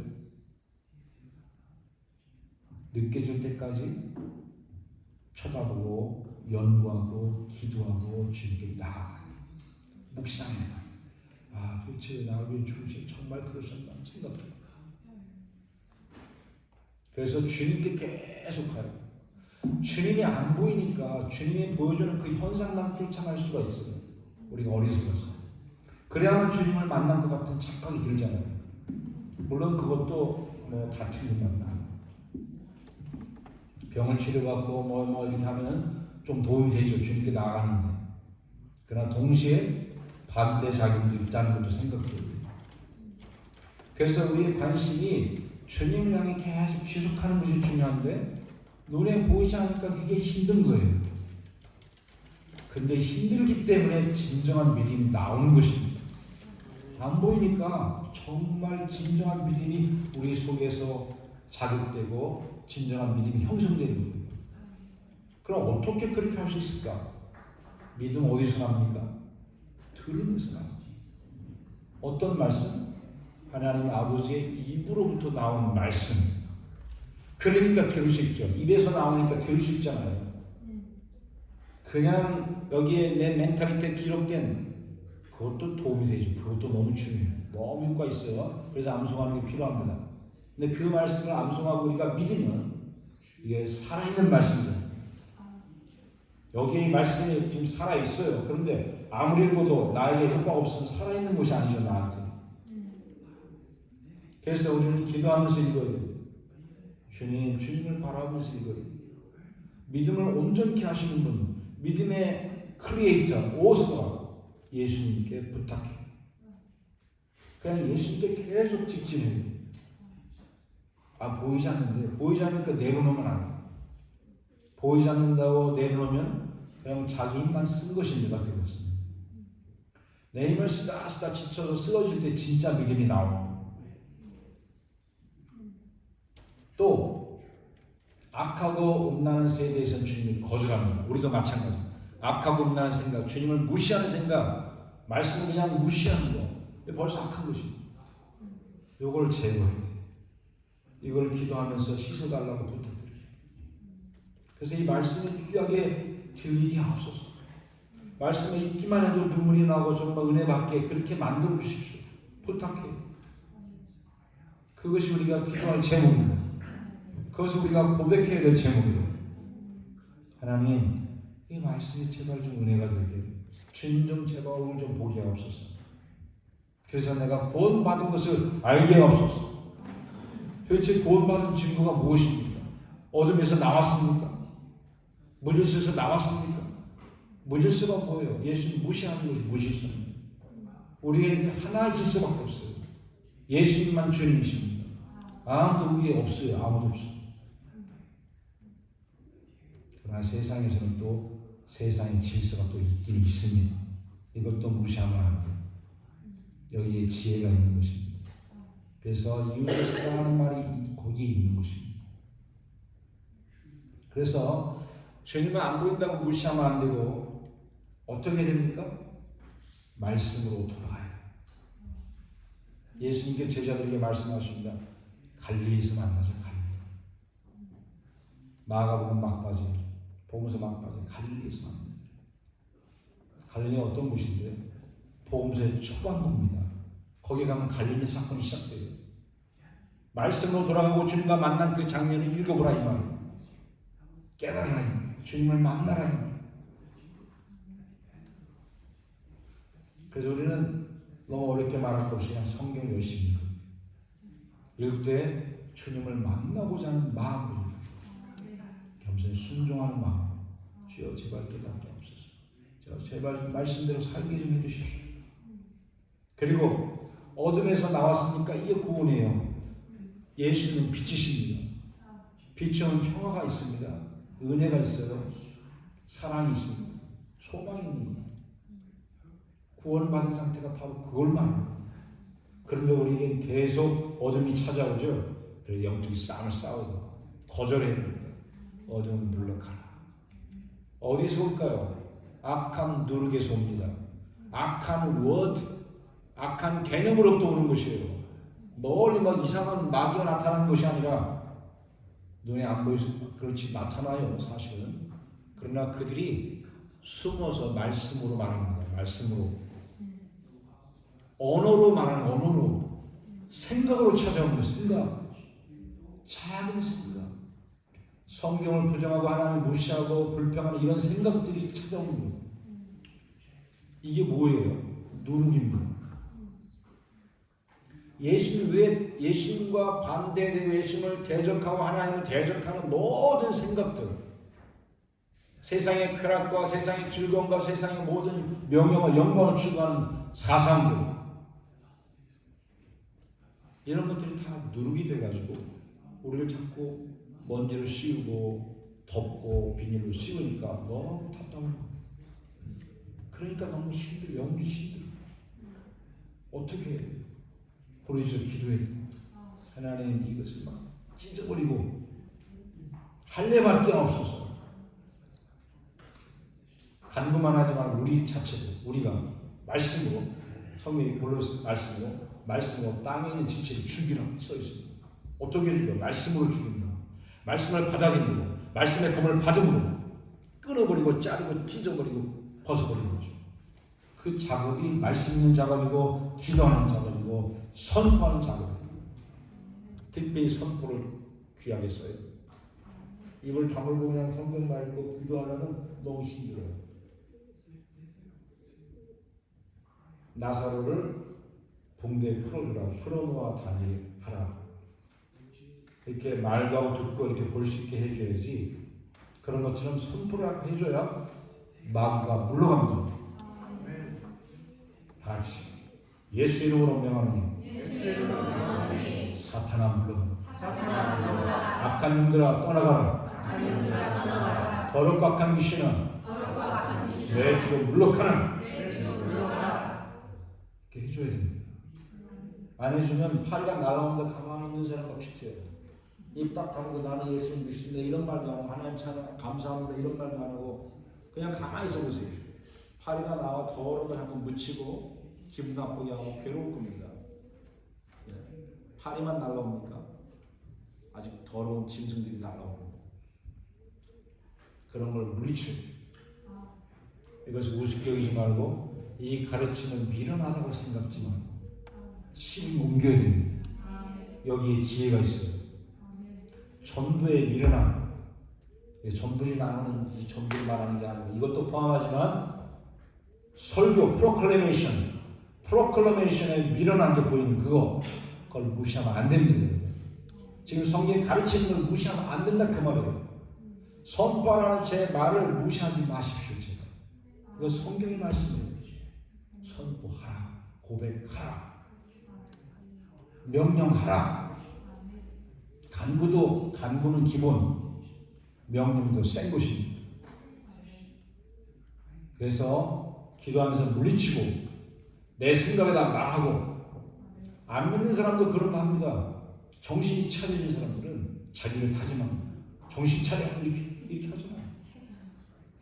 느껴질 때까지 쳐다보고 연구하고 기도하고 주님께 나아가요. 묵상해요. 아, 도대체 나를 위해 죽으신 정말 그러셨나 생각해요. 그래서 주님께 계속 가요. 주님이 안 보이니까 주님이 보여주는 그 현상만 쫓아갈 수가 있어요. 우리가 어리석어서. 그래야만 주님을 만난 것 같은 착각이 들잖아요. 물론 그것도 다 틀린 겁니다. 병을 치료받고 이렇게 하면 좀 도움이 되죠. 주님께 나아가는데. 그러나 동시에 반대 작용도 있다는 것도 생각해야 돼요. 그래서 우리의 관심이 주님을 향해 계속 지속하는 것이 중요한데 눈에 보이지 않으니까 그게 힘든 거예요. 근데 힘들기 때문에 진정한 믿음이 나오는 것입니다. 안 보이니까 정말 진정한 믿음이 우리 속에서 자극되고 진정한 믿음이 형성되는 거예요. 그럼 어떻게 그렇게 할 수 있을까? 믿음 어디서 납니까? 들으면서 납니다. 어떤 말씀? 하나님 아버지의 입으로부터 나온 말씀. 그러니까 들을 수 있죠. 입에서 나오니까 들을 수 있잖아요. 그냥 여기에 내 멘탈리티에 기록된 그것도 도움이 되죠. 그것도 너무 중요해요. 너무 효과 있어요. 그래서 암송하는 게 필요합니다. 근데 그 말씀을 암송하고 우리가 믿으면 이게 살아있는 말씀입니다. 여기에 이 말씀이 지금 살아있어요. 그런데 아무리 읽어도 나에게 효과가 없으면 살아있는 것이 아니죠. 나한테. 그래서 우리는 기도하면서 읽어요. 주님, 주님을 바라보면서 읽어요. 믿음을 온전케 하시는 분, 믿음의 크리에이터, 오스가 예수님께 부탁해요. 그냥 예수님께 계속 직진해요. 보이지 않는데, 보이지 않으니까 내려놓으면 안 돼요. 보이지 않는다고 내려놓으면 그냥 자기 힘만 쓴 것입니다. 그것은. 내 힘을 쓰다 지쳐서 쓰러질 때 진짜 믿음이 나옵니다. 또 악하고 음란한 세대에서는 주님이 거절합니다. 우리도 마찬가지. 악하고 음란한 생각, 주님을 무시하는 생각, 말씀을 그냥 무시하는 거, 벌써 악한 것입니다. 이걸 제거해야 돼요. 이걸 기도하면서 씻어달라고 부탁드려요. 그래서 이 말씀을 귀하게 들리게 하옵소서. 말씀을 읽기만 해도 눈물이 나고 정말 은혜 받게 그렇게 만들어 주십시오. 부탁해요. 그것이 우리가 기도할 제목입니다. 그것을 우리가 고백해야 될 제목이에요. 하나님, 이 말씀이 제발 좀 은혜가 되게, 주님 좀 제발 얼굴 좀 보게 하옵소서. 그래서 내가 구원받은 것을 알게 하옵소서. 도대체 구원받은 증거가 무엇입니까? 어둠에서 나왔습니까? 무질서에서 나왔습니까? 무질서가 뭐예요? 예수님 무시하는 것이 무질서입니다. 우리에게 하나의 질서밖에 없어요. 예수님만 주님이십니다. 아무도 위에 없어요. 아무도 없어요. 그러나 세상에서는 또 세상의 질서가 또 있긴 있습니다. 이것도 무시하면 안 돼요. 여기에 지혜가 있는 것입니다. 그래서 유대스가 하는 말이 거기에 있는 것입니다. 그래서 주님은 안 보인다고 무시하면 안 되고 어떻게 됩니까? 말씀으로 돌아가야 돼요. 예수님께 제자들에게 말씀하십니다. 갈릴리에서 만나자. 갈릴리. 마가복음 막바지, 복음서 막바지, 갈릴리에서 만나자. 갈릴리가 어떤 곳인데요? 복음서의 초반부입니다. 거기 가면 갈릴리 사건이 시작돼요. 말씀으로 돌아가고 주님과 만난 그 장면을 읽어보라 이 말이에요. 깨달으라 이 말이에요. 주님을 만나라 이 말이에요. 그래서 우리는 너무 어렵게 말할 것 없이 그냥 성경 열심히 읽을 때 주님을 만나고자 하는 마음으로 겸손히 순종하는 마음. 주여 제발 깨닫게 하옵소서. 제발 말씀대로 살게 좀 해주십시오. 그리고 어둠에서 나왔으니까 이게 구원이에요. 예수는 빛이십니다. 빛은 평화가 있습니다. 은혜가 있어요. 사랑이 있습니다. 소망이 있는 거예요. 구원받은 상태가 바로 그걸 말합니다. 그런데 우리에겐 계속 어둠이 찾아오죠. 그래서 영적인 싸움을 싸우고 거절해야 됩니다. 어둠은 물러가라. 어디서 올까요? 악한 누룩에서 옵니다. 악한 워드, 악한 개념으로부터 오는 것이에요. 멀리 막 이상한 마귀가 나타나는 것이 아니라 눈에 안 보여서 그렇지 나타나요 사실은. 그러나 그들이 숨어서 말씀으로 말합니다. 말씀으로, 언어로 말하는, 언어로, 생각으로 찾아오는 것. 생각, 작은 생각, 성경을 부정하고 하나님을 무시하고 불평하는 이런 생각들이 찾아오는 거예요. 이게 뭐예요? 누룩입니다. 예수님 왜 예수님과 반대되고 예수님을 대적하고 하나님을 대적하는 모든 생각들, 세상의 쾌락과 세상의 즐거움과 세상의 모든 명예와 영광을 추구하는 사상들, 이런 것들이 다 누룩이 돼가지고 우리를 자꾸 먼지를 씌우고 덮고 비닐로 씌우니까 너무 답답한 거예요. 그러니까 너무 힘들어요. 영이 힘들어요. 어떻게 부르짖어 기도해야 돼? 하나님 이것을 막 찢어버리고 할례밖에 없어서 간구만 하지 말고 우리 자체로 우리가 말씀으로 성경이 골로새 말씀으로 땅에 있는 지체를 죽이라고 써 있습니다. 어떻게 죽여? 말씀으로 죽인다. 말씀을 받아들이고 말씀의 검을 받음으로 끊어버리고 자르고 찢어버리고 벗어버리는 거죠. 그 작업이 말씀 있는 작업이고 기도하는 작업이고 선포하는 작업이고 특별히 선포를 귀하게 써요. 입을 다물고 그냥 성경만 읽고 기도하려면 너무 힘들어요. 나사로를 붕대에 풀어놓아 다니하라. 이렇게 말도 하고 듣고 이렇게 볼 수 있게 해줘야지. 그런 것처럼 선포를 해줘야 마귀가 물러갑니다. 다 같이 예수 이름으로 명하노니 사탄아 물러가라. 악한 놈들아 떠나가라. 더럽고 악한 귀신아 내 뒤로 물러가라. 이렇게 해줘야 됩니다. 안 해주면 파리가 날아오는데 가만히 있는 사람 없이 돼요. 입 딱 다물고 나는 예수님 믿습니다 이런 말도 안 하고 하나님 찬양 감사합니다 이런 말도 안 하고 그냥 가만히 있어 보세요. 파리가 나와 더러운 걸 한번 묻히고 기분 나쁘게 하고 괴로울 겁니다. 파리만 날아옵니까? 아직 더러운 짐승들이 날아오고 그런 걸 물리쳐요. 이것을 우습게 여기지 말고 이 가르침은 미련하다고 생각지 말고 실은 옮겨야 됩니다. 여기에 지혜가 있어요. 전도의 미련함, 전부지 나누는 이 전부를 말하는 게 아니고 이것도 포함하지만 설교, 프로클레이션에 미련한 게 보이는 그걸 무시하면 안 됩니다. 지금 성경이 가르치는 걸 무시하면 안 된다 그 말이에요. 선포하라는 제 말을 무시하지 마십시오. 제가 이거 성경의 말씀이에요. 선포하라, 고백하라, 명령하라. 간구는 기본, 명령도 센 것입니다. 그래서 기도하면서 물리치고 내 생각에다 말하고 안 믿는 사람도 그런 거 합니다. 정신이 차려진 사람들은 자기를 다짐합니다. 정신 차려 이렇게 하잖아요.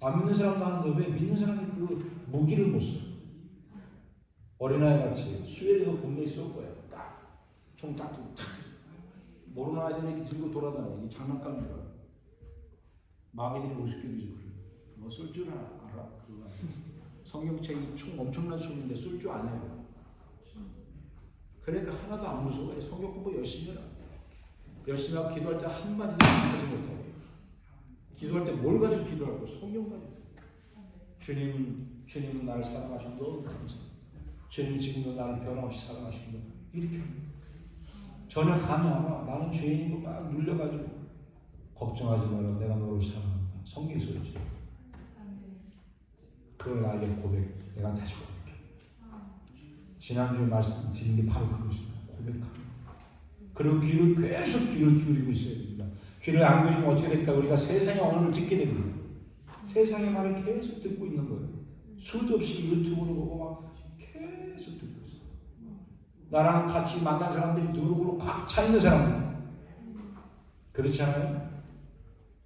안 믿는 사람도 하는데 왜 믿는 사람이 그 무기를 못 써? 어린아이 같이 수혜에도 분명히 쏠 거예요. 총 딱 모르는 아이들이 이렇게 들고 돌아다니는 장난감인 거야. 마귀들이 우습게 비죠. 뭐 쏠 줄 알아? 그거 성경책이 총 엄청난 총인데 쏠 줄 아네요. 그러니까 하나도 안 무서워요. 성경 공부 열심히 해라. 열심히 하고 기도할 때 한마디도 하지 못하고 기도할 때 뭘 가지고 기도할 거야? 성경 가지고. 주님은 나를 사랑하시면 너무 감사합니다. 주님 지금도 나를 변함없이 사랑하시는 이렇게 합니다. 전혀 감이 안 와. 나는 죄인이고 막 눌려가지고 걱정하지 마라. 내가 너를 사랑한다. 성경이 소리지. 그걸 나에게 내가 다시 고백해. 지난주에 말씀드린 게 바로 그것입니다. 고백하는. 그리고 계속 귀를 기울이고 있어야 됩니다. 귀를 안 기울이면 어떻게 될까? 우리가 세상의 언어를 듣게 됩니다. 세상의 말을 계속 듣고 있는 거예요. 수도 없이 유튜브를 보고 막 계속 듣고 있어요. 나랑 같이 만난 사람들이 누룩으로 꽉 차 있는 사람들. 그렇지 않아요?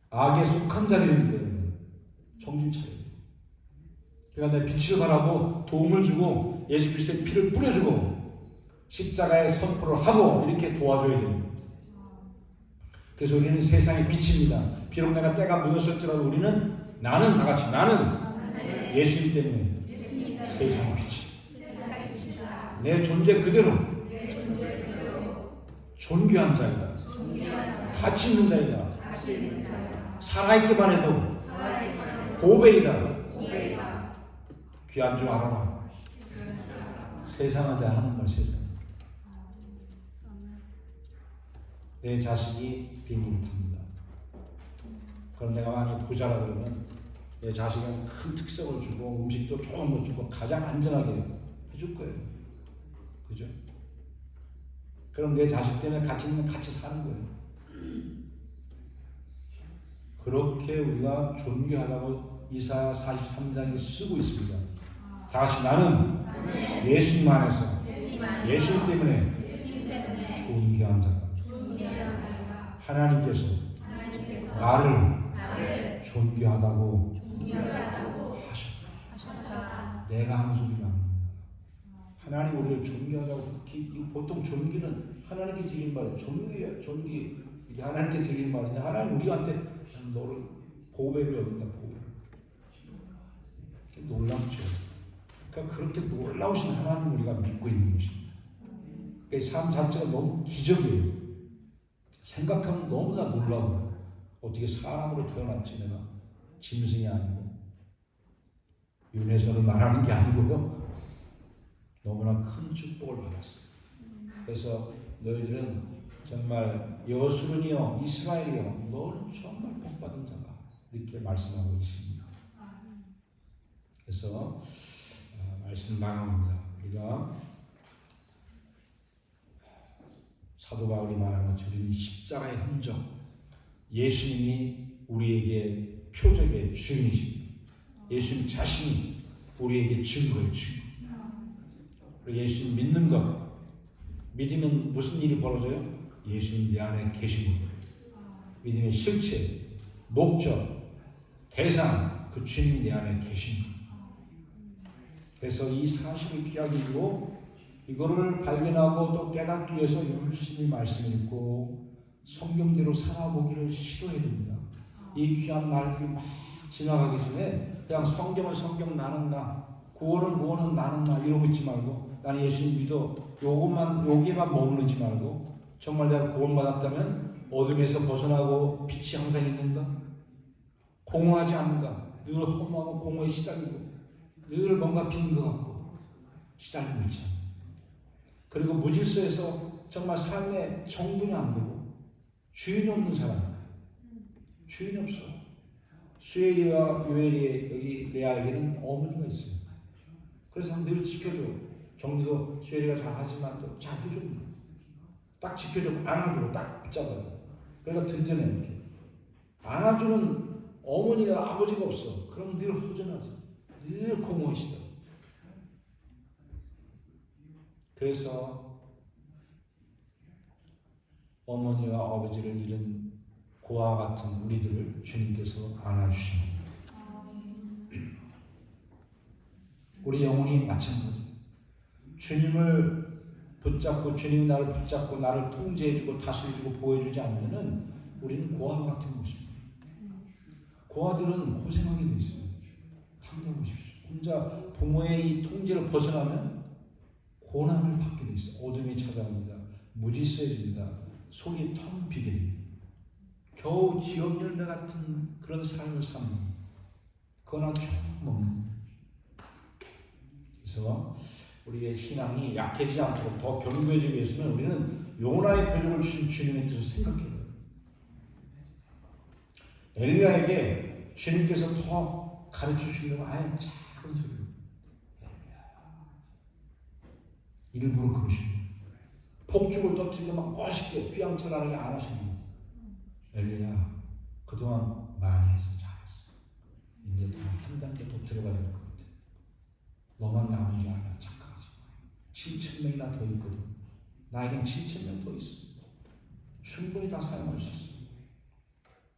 악에 속한 자들인데 정신 차려요. 그러니까 내 빛을 바라고 도움을 주고 예수 그리스도의 피를 뿌려주고 십자가의 선포를 하고 이렇게 도와줘야 됩니다. 그래서 우리는 세상의 빛입니다. 비록 내가 때가 묻었을지라도 나는 다 같이 예수님 때문에 세상의 빛이 내 존재 그대로 존귀한 자이다. 가치 있는 자이다. 살아있기만 해도 보배이다. 귀한 줄 알아라. 세상한테 하는 말 세상. 내 자식이 비행기를 탑니다. 그럼 내가 만약 부자라 그러면 내 자식은 큰 특성을 주고 음식도 좋은 거 주고 가장 안전하게 해줄 거예요. 그죠? 그럼 내 자식 때문에 같이 사는 거예요. 그렇게 우리가 존귀하다고 이사야 43장에 쓰고 있습니다. 다시 나는 예수님 안에서 예수님 때문에 존귀한 자다. 하나님께서 나를 존귀하다고 하셨다. 내가 하는 소리가 아닙니다. 하나님 우리를 존귀하다고. 보통 존귀는 하나님께 드리는 말이에요. 존귀 이게 하나님께 드리는 말인데 하나님 우리한테 너를 보배로 여긴다. 보배. 놀랍죠. 그러니까 그렇게 놀라우신 하나님 우리가 믿고 있는 것입니다. 그 삶 자체가 너무 기적이에요. 생각하면 너무나 놀라워요. 어떻게 사람으로 태어났지 내가. 짐승이 아니고. 윤회선을 말하는 게 아니고요. 너무나 큰 축복을 받았어요. 그래서 너희들은 정말 여수론이여 이스라엘이여 너는 정말 복받은 자다. 이렇게 말씀하고 있습니다. 그래서 말씀 나갑니다. 우리가 사도 바울이 말한 것처럼 십자가의 흔적, 예수님이 우리에게 표적의 주인이십니다. 예수님 자신이 우리에게 증거예요. 증거. 그리고 예수님 믿는 것, 믿으면 무슨 일이 벌어져요? 예수님 내 안에 계신 거예요. 믿음의 실체, 목적, 대상, 그 주님 내 안에 계신 거예요. 그래서 이 사실을 귀하게 읽고 이거를 발견하고 또 깨닫기 위해서 열심히 말씀 읽고 성경대로 살아보기를 시도해야 됩니다. 이 귀한 날들이 막 지나가기 전에 그냥 성경은 성경 나는 나, 구원은 나는 나 이러고 있지 말고 나는 예수님 믿어 여기에만 머무르지 말고 정말 내가 구원받았다면 어둠에서 벗어나고 빛이 항상 있는가? 공허하지 않는가? 늘 허무하고 공허에 시달리고 늘 뭔가 빈 것 같고 시달리고 있잖아. 그리고 무질서에서 정말 삶의 정분이 안 되고 주인이 없는 사람, 주인이 없어. 수엘이와 요엘이 여기 레아에게는 어머니가 있어요. 그래서 늘 지켜줘. 정리도 수엘이가 잘하지만 또 잘 해줍니다. 딱 지켜주고 안아주고 딱 붙잡아요. 그러니까 든든해 이렇게. 안아주는 어머니가 아버지가 없어. 그럼 늘 허전하지. 늘 공허하시다. 그래서 어머니와 아버지를 잃은 고아 같은 우리들을 주님께서 안아주십니다. 우리 영혼이 마찬가지. 주님을 붙잡고 주님이 나를 붙잡고 나를 통제해주고 다스려주고 보호해주지 않으면 우리는 고아 같은 것입니다. 고아들은 고생하게 돼 있어요. 상상해보십시오. 혼자 부모의 이 통제를 벗어나면 고난을 받게 돼 있어요. 어둠이 찾아옵니다. 무질서해집니다. 속이 텅 비게 됩니다. 겨우 지옥 열매 같은 그런 삶을 사는 그거나 쭉 먹는. 그래서 우리의 신앙이 약해지지 않도록 더 견고해지기 위해서는 우리는 요나의 표적을 주신 주님의 뜻을 생각해요. 엘리야에게 주님께서 더 가르쳐 주시려고 아예 작은 소리로 일부러 그러십니다. 폭죽을 터뜨리고 막 멋있게 휘황찬란하게 안 하십니다. 엘리야 그동안 많이 했어. 잘했어. 이제 더 한 단계 더 들어가야 될 것 같아. 너만 남은 줄 알아. 착각하지 마. 7,000명이나 더 있거든. 나에겐 7,000명 더 있어. 충분히 다 사용할 수 있어.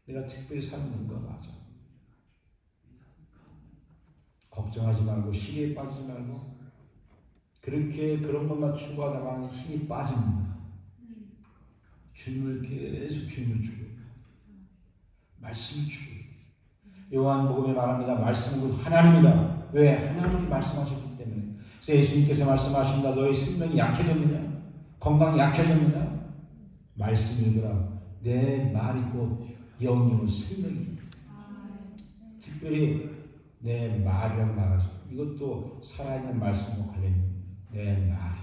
내가 특별히 사용된 거 맞아. 걱정하지 말고 시리에 빠지지 말고 그렇게 그런 것만 추구하다가 힘이 빠집니다. 주님을 계속 주님을 추구해요. 말씀을 추구해요. 요한복음에 말합니다. 말씀은 하나님이다. 왜? 하나님이 말씀하셨기 때문에. 그래서 예수님께서 말씀하신다. 너의 생명이 약해졌느냐? 건강이 약해졌느냐? 말씀 읽으라. 내 말이 곧 영이요 생명이다. 특별히 내 말이라고 말하죠. 이것도 살아있는 말씀과 관련입니다. 내 말이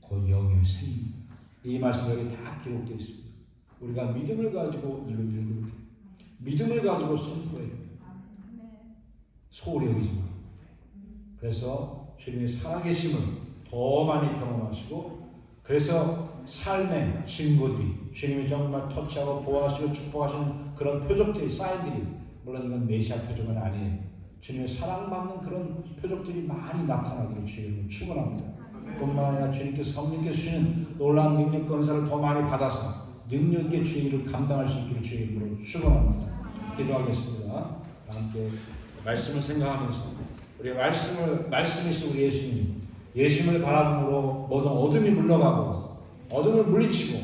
곧 영이요 생명이다. 이 말씀이 여기 다 기록되어 있습니다. 우리가 믿음을 가지고 이걸 읽으면 돼요. 믿음을 가지고 선포해야 됩니다. 소홀히 여기지 마. 그래서 주님의 살아계심을 더 많이 경험하시고 그래서 삶의 증거들이 주님이 정말 터치하고 보호하시고 축복하시는 그런 표적들이 사인들이 물론 이건 메시아 표적은 아니에요. 주님의 사랑받는 그런 표적들이 많이 나타나기를 주님은 축원합니다. 뿐만 아니라 주님께서 성령께서 주시는 놀라운 능력과 은사를 더 많이 받아서 능력 있게 주의 일을 감당할 수 있기를 주의 이름으로 축원합니다. 기도하겠습니다. 함께 말씀을 생각하면서 우리 말씀이신 우리 예수님을 바라봄으로 모든 어둠이 물러가고 어둠을 물리치고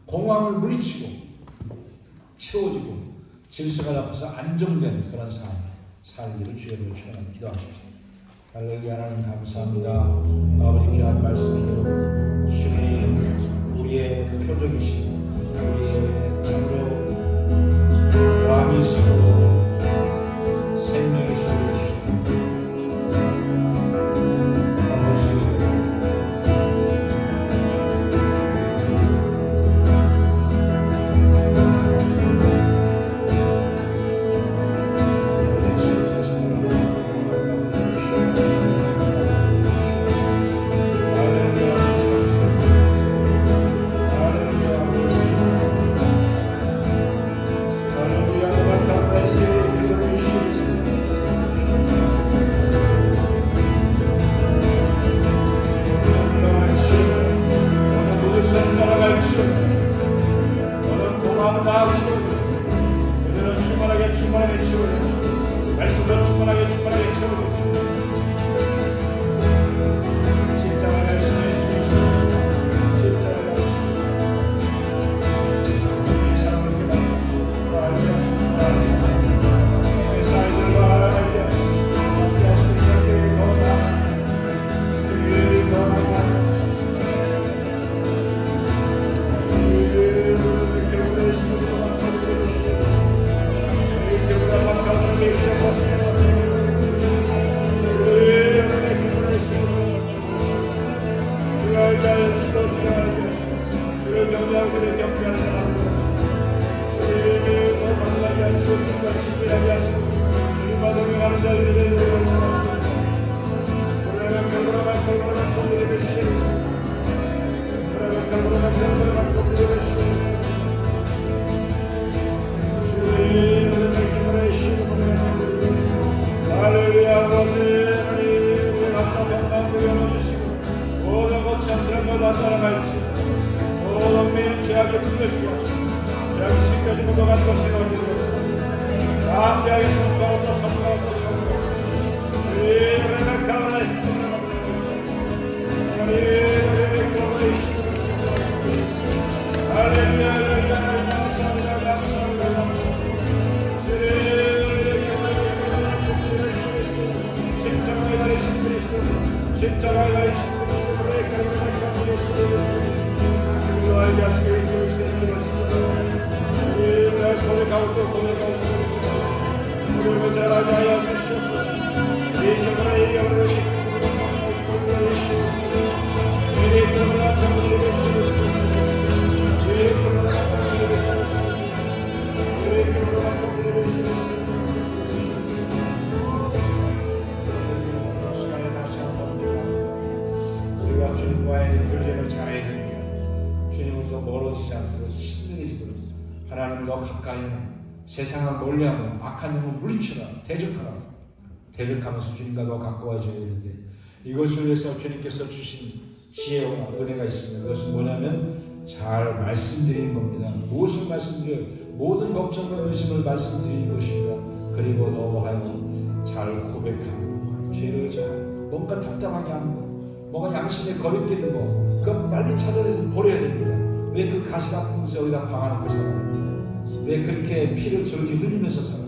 공허함을 물리치고 채워지고 질서가 잡혀서 안정된 그런 삶 살기를 주의 이름으로 축원합니다. 기도하십시오. 할렐루야. 하나님 감사합니다. 아버지 귀한 말씀으로 주님 우리의 표적이시고 우리의 참으로 왕이시고 생명이시고 세상을 멀리하고 악한 영을 물리쳐라. 대적하면서 주님과 더 가까워져야 되는데 이것을 위해서 주님께서 주신 지혜와 은혜가 있습니다. 그것은 뭐냐면 잘 말씀드리는 겁니다. 무엇을 말씀드려요? 모든 걱정과 의심을 말씀드리는 것입니다. 그리고 더하여 잘 고백하고 죄를 잘 뭔가 답답하게 하는 거, 뭔가 양심에 거리끼는 거, 그거 빨리 찾아내서 버려야 됩니다. 왜 그 가시 같은 것을 여기다 박아놓고 살아요? 왜 그렇게 피를 줄줄 흘리면서 살아?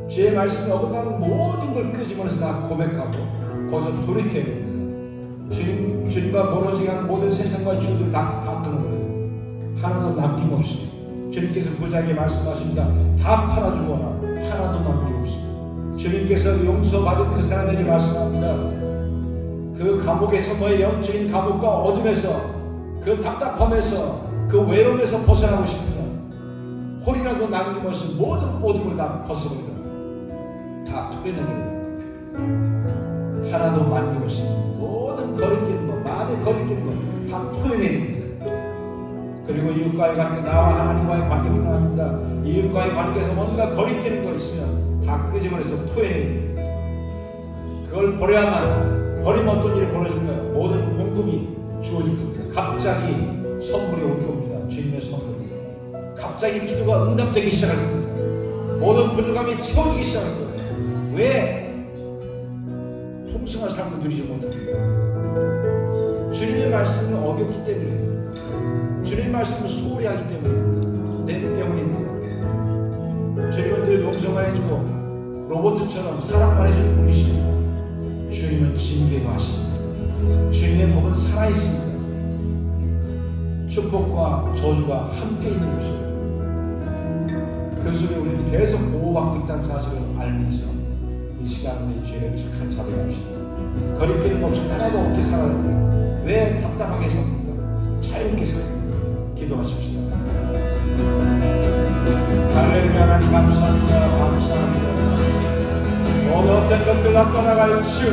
주의 말씀에 어긋나는 모든 걸 끄집어내서 다 고백하고 거기서 돌이켜야 됩니다. 주님과 멀어지게 하는 모든 세상과 주들 다 끄는 거예요. 하나도 남김없이. 주님께서 부자에게 말씀하십니다. 다 팔아주거나 하나도 남김없이. 주님께서 용서받은 그 사람에게 말씀합니다. 그 감옥에서 너의 영적인 감옥과 어둠에서 그 답답함에서 그 외로움에서 벗어나고 싶으면 홀이라도 남김없이 모든 어둠을 다 벗어버리라. 다 토해내버리라. 하나도 남김없이 모든 거리끼는 거, 마음에 거리끼는 거 다 토해내는 거예요. 그리고 이웃과의 관계, 나와 하나님과의 관계뿐 아닙니다. 이웃과의 관계에서 뭔가 거리끼는 거 있으면 다 끄집어내서 토해내는 거예요. 그걸 버려야만, 버리면 어떤 일이 벌어질까요? 모든 공급이 주어질 겁니다. 갑자기 선물이 올 겁니다. 주님의 선물이 갑자기 기도가 응답되기 시작할 겁니다. 모든 부족함이 채워지기 시작할 거예요. 왜? 풍성한 삶을 누리지 못합니다. 주님의 말씀은 어렵기 때문에, 주님의 말씀은 소홀히 하기 때문입니다. 주님은 늘 용서만해주고 로봇처럼 사랑만 해주는 분이십니다. 주님은 징계도 하십니다. 주님의 법은 살아있습니다. 축복과 저주가 함께 있는 것입니다. 그 속에 우리는 계속 보호받고 있다는 사실을 알면서 이 시간 우리 죄를 착한 자백합시다. 거리끼는 없이 하나도 없게 살아요. 왜 답답하게 삽니까? 자유롭게 살아요. 기도하십시다. 할렐루야. 하나님 감사합니다. 감사합니다. 모든 어떤 것들 다 떠나갈지어,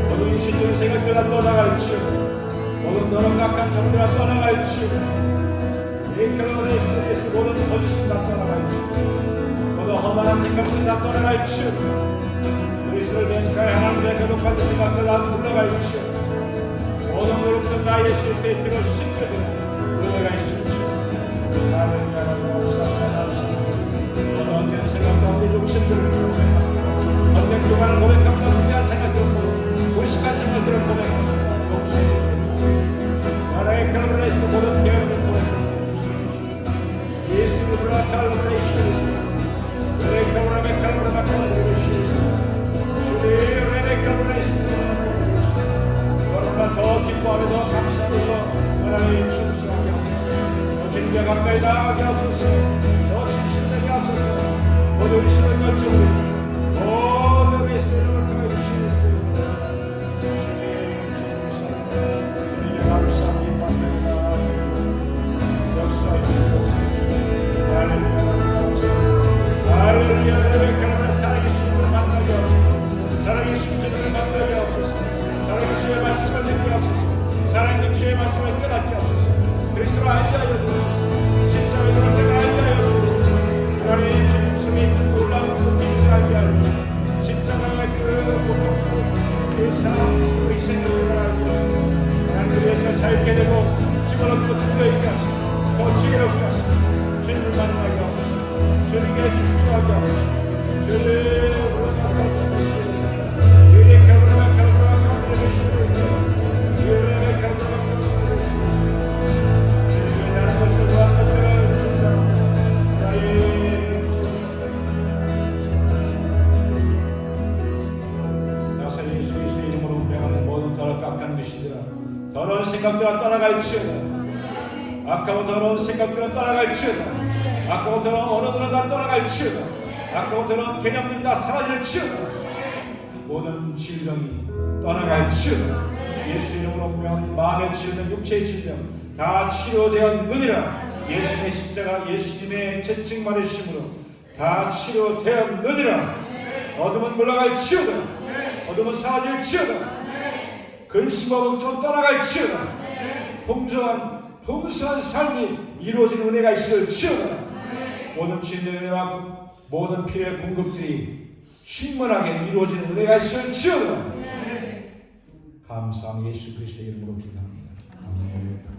모든 이신적인 생각들 다 떠나갈지어, 모든 너는 각각 영들 다 떠나갈지어, 에이클로레스레스 모든 거짓은 다 떠나갈지어, 모든 험한 생각들 다 떠나갈지어, 그리스도를 면책하여 하나님의 거룩한 생각들 다 물러갈지어, 모든 그룹들 다 예수의 피로 씻겨주는 은혜가 있을지어. 할렐루야. 감사합니다. 너는 언제나 생각과 우리 욕심들을 고백합니다. 언제나 교만을 고백합니다. 우리한 생각들을 고백합니다. 무식한 생각들을 고백합니다. 나라의 칼로레스 모든 계획을 고백합니다. 예수를 칼로레시리스 나라의 칼로레 칼로레 칼로레시리스 주의 칼로레시리스 여러분만 더 기뻐하며 더 감사하며 하나님 충성하게 하옵소서. 주님께 가까이 나아가게 하옵소서. 더 충실되게 하옵소서. 모든 우리 신을 결정으로 모든 우리 신을 통해 주시겠습니다. 주님께 감사합니다. 역사해 주시옵소서. 할렐루야. 할렐루야. 사랑의 수준을 만나게 하옵소서. 사랑의 수준을 만나게 하옵소서. 사랑의 주의 말씀을 듣게 하옵소서. 사랑의 주의 말씀을 깨닫게 하옵소서. 그리스도를 알게 하여 주옵소서. 십자가의 도를 알게 하여 주옵소서. 하나님 주님 숨이 있는 놀라운 그 빛을 알게 하여 주옵소서. 십자가의 그 고통스러운 그 사랑 그 희생을 알게 하여 주옵소서. 하나님을 위해서 자유케 되고 힘을 얻고 두려움이 하시고 더 지혜롭게 하시고 주님을 만나게 하옵소서. 주님께 집중하게 하옵소서. 주님을 만나게 하옵소서. 더러운 생각들아 떠나갈지어다. 아까운 더러운 생각들아 떠나갈지어다. 아까운 더러운 언어들은 다 떠나갈지어다. 아까운 더러운 개념들이 다 사라질지어다. 모든 질병이 떠나갈지어다. 예수 이름으로 명하는 마음의 질병, 육체의 질병 다 치료되었느니라. 예수님의 십자가, 예수님의 채찍 맞으심으로 다 치료되었느니라. 어둠은 물러갈지어다. 어둠은 사라질지어다. 근심과 걱정 떠나갈지어다. 풍성한 삶이 이루어진 은혜가 있을지어다. 모든 주님의 은혜와 모든 필요의 공급들이 충만하게 이루어진 은혜가 있을지어다. 감사합니다. 예수 그리스도의 이름으로 기도합니다. 아멘.